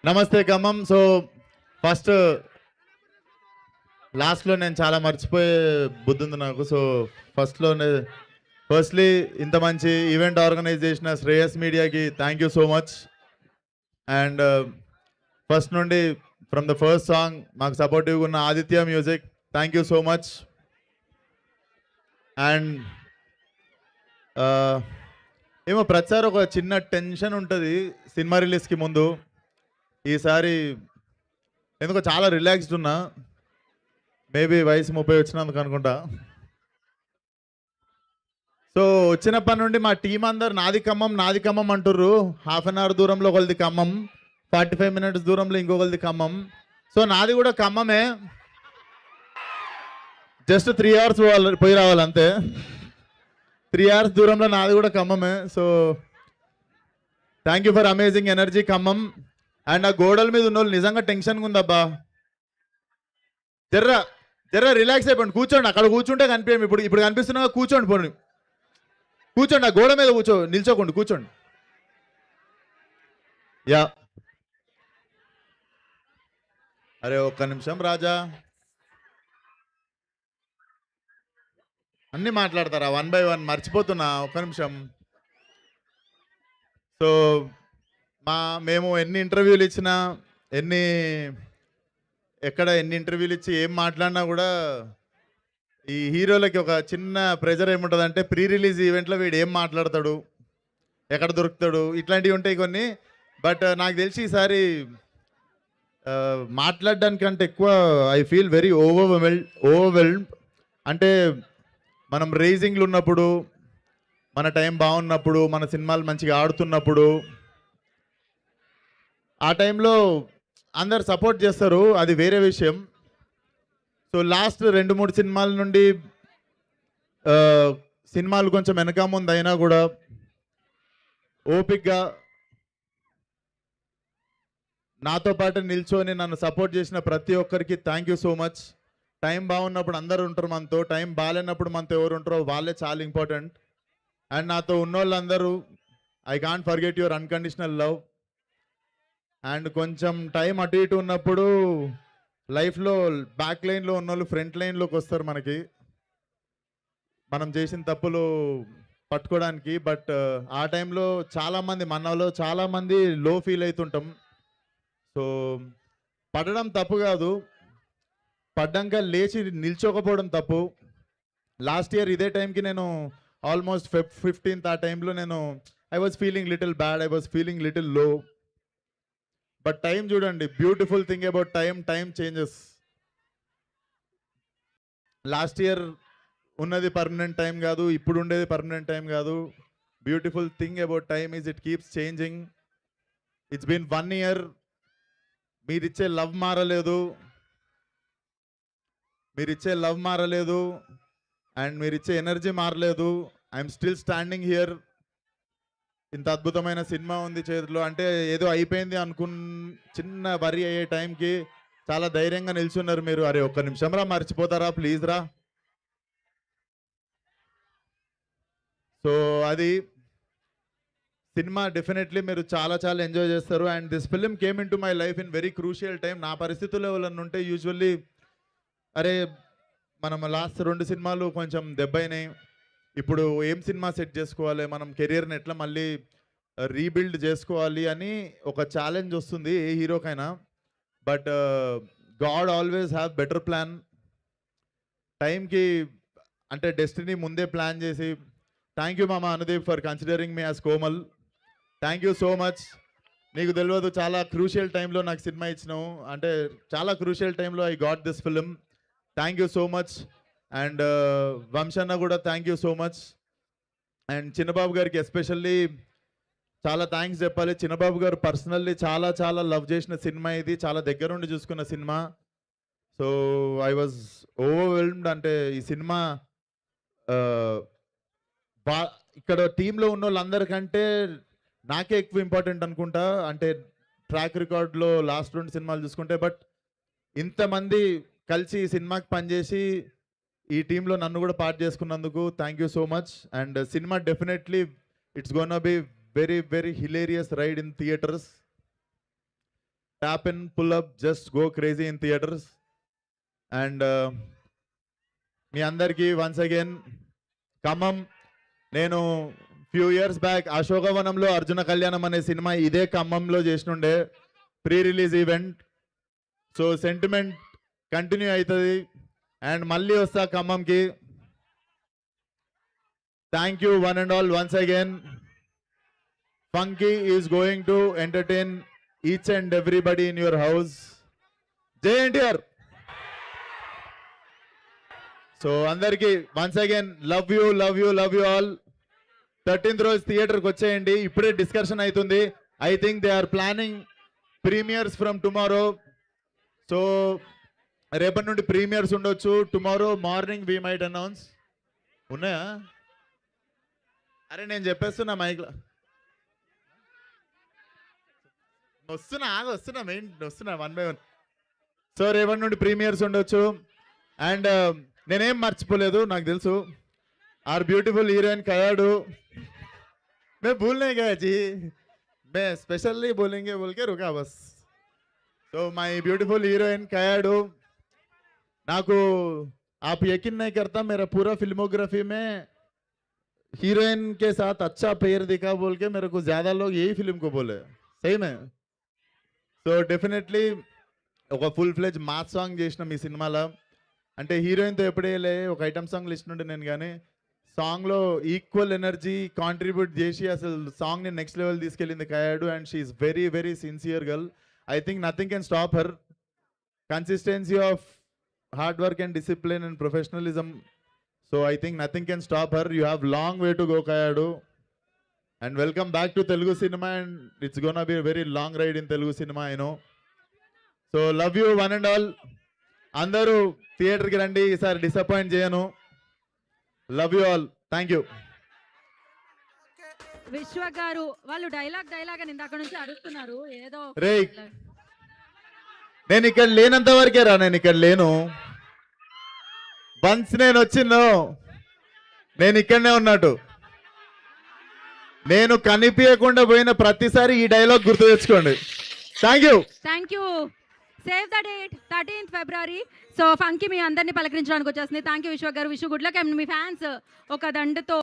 నమస్తే Khammam. So first లాస్ట్లో నేను చాలా మర్చిపోయే బుద్ధి ఉంది నాకు. సో ఫస్ట్లీ ఇంత మంచి ఈవెంట్ ఆర్గనైజ్ చేసిన శ్రేయస్ మీడియాకి thank you so much. And first నుండి ఫ్రమ్ ద ఫస్ట్ సాంగ్ మాకు సపోర్టివ్గా ఉన్న Aditya music thank you so much. And ఏమో ప్రతిసారి ఒక చిన్న టెన్షన్ ఉంటుంది సినిమా రిలీజ్కి ముందు. ఈసారి ఎందుకో చాలా రిలాక్స్డ్ ఉన్నా. మేబీ వయసు 30 వచ్చినందుకు అనుకుంటా. సో వచ్చినప్పటి నుండి మా టీం అందరు నాది ఖమ్మం అంటుర్రు. హాఫ్ అన్ అవర్ దూరంలో ఒకరిది ఖమ్మం, 45 మినిట్స్ దూరంలో ఇంకొకరిది ఖమ్మం. సో నాది కూడా ఖమ్మమే, జస్ట్ 3 hours పోయి రావాలి అంతే. 3 hours దూరంలో నాది కూడా ఖమ్మమే. So thank you for amazing energy Khammam. And ఆ గోడల మీద ఉన్న వాళ్ళు నిజంగా టెన్షన్గా ఉందబ్బా. జర్ర రిలాక్స్ అయిపోండి, కూర్చోండి. అక్కడ కూర్చుంటే కనిపించం. ఇప్పుడు కనిపిస్తున్నా కూర్చోండి. కూర్చోండి, ఆ గోడ మీద నిల్చోకండి, కూర్చోండి. యా అరే ఒక్క నిమిషం రాజా, అన్నీ మాట్లాడతారా 1 by 1? మర్చిపోతున్నా, ఒక్క నిమిషం. సో మేము ఎన్ని ఇంటర్వ్యూలు ఇచ్చినా, ఎన్ని ఇంటర్వ్యూలు ఇచ్చి ఏం మాట్లాడినా కూడా ఈ హీరోలకి ఒక చిన్న ప్రెజర్ ఏముంటుందంటే ప్రీ రిలీజ్ ఈవెంట్లో వీడు ఏం మాట్లాడతాడు, ఎక్కడ దొరుకుతాడు, ఇట్లాంటివి ఉంటాయి కొన్ని. బట్ నాకు తెలిసి ఈసారి మాట్లాడడానికంటే ఎక్కువ ఐ ఫీల్ వెరీ ఓవర్వెల్డ్. అంటే మనం రేజింగ్లు ఉన్నప్పుడు, మన టైం బాగున్నప్పుడు, మన సినిమాలు మంచిగా ఆడుతున్నప్పుడు, ఆ టైంలో అందరు సపోర్ట్ చేస్తారు, అది వేరే విషయం. సో లాస్ట్ 2-3 సినిమాల నుండి సినిమాలు కొంచెం వెనక ముందు అయినా కూడా ఓపిక్గా నాతో పాటు నిల్చొని నన్ను సపోర్ట్ చేసిన ప్రతి ఒక్కరికి thank you so much. Time బాగున్నప్పుడు అందరు ఉంటారు మనతో, టైం బాగాలేనప్పుడు మనతో ఎవరు ఉంటారో వాళ్ళే చాలా ఇంపార్టెంట్. అండ్ నాతో ఉన్నోళ్ళందరూ, I can't forget your unconditional love. And కొంచెం టైం అటు ఇటు ఉన్నప్పుడు లైఫ్లో బ్యాక్ లైన్లో ఉన్నోళ్ళు ఫ్రంట్ లైన్లోకి వస్తారు మనకి, మనం చేసిన తప్పులు పట్టుకోవడానికి. బట్ ఆ టైంలో చాలామంది, మనలో చాలామంది లో ఫీల్ అవుతుంటాం. సో పడడం తప్పు కాదు, పడ్డాక లేచి నిల్చోకపోవడం తప్పు. లాస్ట్ ఇయర్ ఇదే టైంకి నేను ఆల్మోస్ట్ Feb 15th ఆ టైంలో నేను I was feeling little bad, I was feeling little low. But time చూడండి, beautiful thing about time changes. Last year ఉన్నది పర్మనెంట్ టైం కాదు, ఇప్పుడు ఉండేది పర్మనెంట్ టైం కాదు. Beautiful thing about time is it keeps changing. It's been 1 year. మీరిచ్చే love మారలేదు, and మీరిచ్చే energy మారలేదు. I'm still standing here. ఇంత అద్భుతమైన సినిమా ఉంది చేతిలో, అంటే ఏదో అయిపోయింది చిన్న వరి అయ్యే టైంకి చాలా ధైర్యంగా నిల్చున్నారు మీరు. అరే ఒక్క నిమిషం రా, మర్చిపోతారా ప్లీజ్ రా. సో అది సినిమా డెఫినెట్లీ మీరు చాలా చాలా ఎంజాయ్ చేస్తారు. And this film came in to my life in very crucial time. నా పరిస్థితుల్లో ఎవరన్నా ఉంటే యూజువల్లీ అరే మనం లాస్ట్ 2 సినిమాలు కొంచెం దెబ్బైనాయి, ఇప్పుడు ఏం సినిమా సెట్ చేసుకోవాలి, మనం కెరియర్ని ఎట్లా మళ్ళీ రీబిల్డ్ చేసుకోవాలి అని ఒక ఛాలెంజ్ వస్తుంది ఏ హీరోకైనా. But God always have better plan. టైంకి అంటే డెస్టినీ ముందే ప్లాన్ చేసి, థ్యాంక్ యూ మామ Anudeep for considering me as Komal. Thank you so much. నీకు తెలియదు, చాలా క్రూషియల్ టైంలో నాకు సినిమా ఇచ్చినావు, అంటే చాలా క్రూషియల్ టైంలో I got this film. Thank you so much. And వంశన్న కూడా thank you so much. And Chinnababu గారికి ఎస్పెషల్లీ చాలా థ్యాంక్స్ చెప్పాలి. చిన్నబాబు గారు పర్సనల్లీ చాలా చాలా లవ్ చేసిన సినిమా ఇది, చాలా దగ్గరుండి చూసుకున్న cinema. So I was overwhelmed. అంటే ఈ సినిమా ఇక్కడ టీంలో ఉన్న వాళ్ళందరికంటే నాకే ఎక్కువ ఇంపార్టెంట్ అనుకుంటా, అంటే ట్రాక్ రికార్డ్లో లాస్ట్ 2 సినిమాలు చూసుకుంటే. బట్ ఇంతమంది కలిసి ఈ సినిమాకి పనిచేసి ఈ టీంలో నన్ను కూడా పార్ట్ చేసుకున్నందుకు thank you so much. And cinema definitely it's gonna be very very hilarious ride in theatres. tap in, pull up, just go crazy in theaters. And మీ అందరికీ వన్స్ అగైన్ ఖమ్మం, నేను few years back Ashokavanamlo Arjuna Kalyanam అనే సినిమా ఇదే ఖమ్మంలో చేసినుండే pre release event. So sentiment continue అవుతుంది and మళ్ళీ వస్తా ఖమ్మంకి. Thank you one and all once again. Funky is going to entertain each and everybody in your house. జై ఎన్టీఆర్. సో అందరికి once again love you love you love you all. 13th రోజు థియేటర్కి వచ్చేయండి. ఇప్పుడే డిస్కషన్ అవుతుంది. I think they are planning premieres from tomorrow. So రేపటి నుండి premieres ఉండొచ్చు. Tomorrow morning we might announce. ఉన్నాయా? అరే నేను చెప్పేస్తున్నా మైక్లో. వస్తున్నా మెయిన్ వస్తున్నా 1 by 1. సో రేపటి నుండి ప్రీమియర్స్ ఉండొచ్చు. అండ్ నేనేం మర్చిపోలేదు, నాకు తెలుసు ఆర్ బ్యూటిఫుల్ హీరోయిన్ కయాడు. मैं भूल नहीं गया जी, मैं स्पेशली बोलेंगे बोल के रुका बस. तो माई ब्यूटीफुल हीरोइन कयाडू. नाकू आप यकीन नहीं करता, मेरा पूरा फिल्मोग्राफी में हीरोइन के साथ अच्छा पेयर दिखा बोल के मेरे को ज्यादा लोग यही फिल्म को बोले. सही में. సో డెఫినెట్లీ ఒక ఫుల్ ఫ్లెజ్ మాస్ సాంగ్ చేసిన మీ సినిమాలో. అంటే హీరోయిన్తో ఎప్పుడే ఒక ఐటమ్ సాంగ్ లిస్ట్ నుండి నేను, కానీ సాంగ్లో ఈక్వల్ ఎనర్జీ కాంట్రిబ్యూట్ చేసి అసలు సాంగ్ని నెక్స్ట్ లెవెల్ తీసుకెళ్ళింది Kayadu. And she's very very sincere girl. I think nothing can stop her. Consistency of hard work and discipline and professionalism. So I think nothing can stop her. You have long way to go Kayadu. And welcome back to Telugu cinema, and it's gonna be a very long ride in Telugu cinema, I know. So love you one and all. Andaru theater ki randi, isari disappoint cheyanu. Love you all. Thank you. విశ్వ గారు వాళ్ళు dialogue అని ఇందాక నుంచి అడుగుతున్నారు ఏదో. రే నేను ఇక్కడ లేనంత వరకే రా, నేను ఇక్కడ లేను. వన్స్ నేను వచ్చిందో నేను ఇక్కడనే ఉన్నట్టు. నేను కనిపించకుండా పోయిన ప్రతిసారి ఈ డైలాగ్ గుర్తు తెచ్చుకోండి. Thank you. Save the date 13th February. So Funky మీ అందరినీ పలకరించడానికి వచ్చేస్తుంది. థ్యాంక్ యూ విశ్వ గారు. Vishwa good luck. అండ్ మీ ఫ్యాన్స్ ఒక దండతో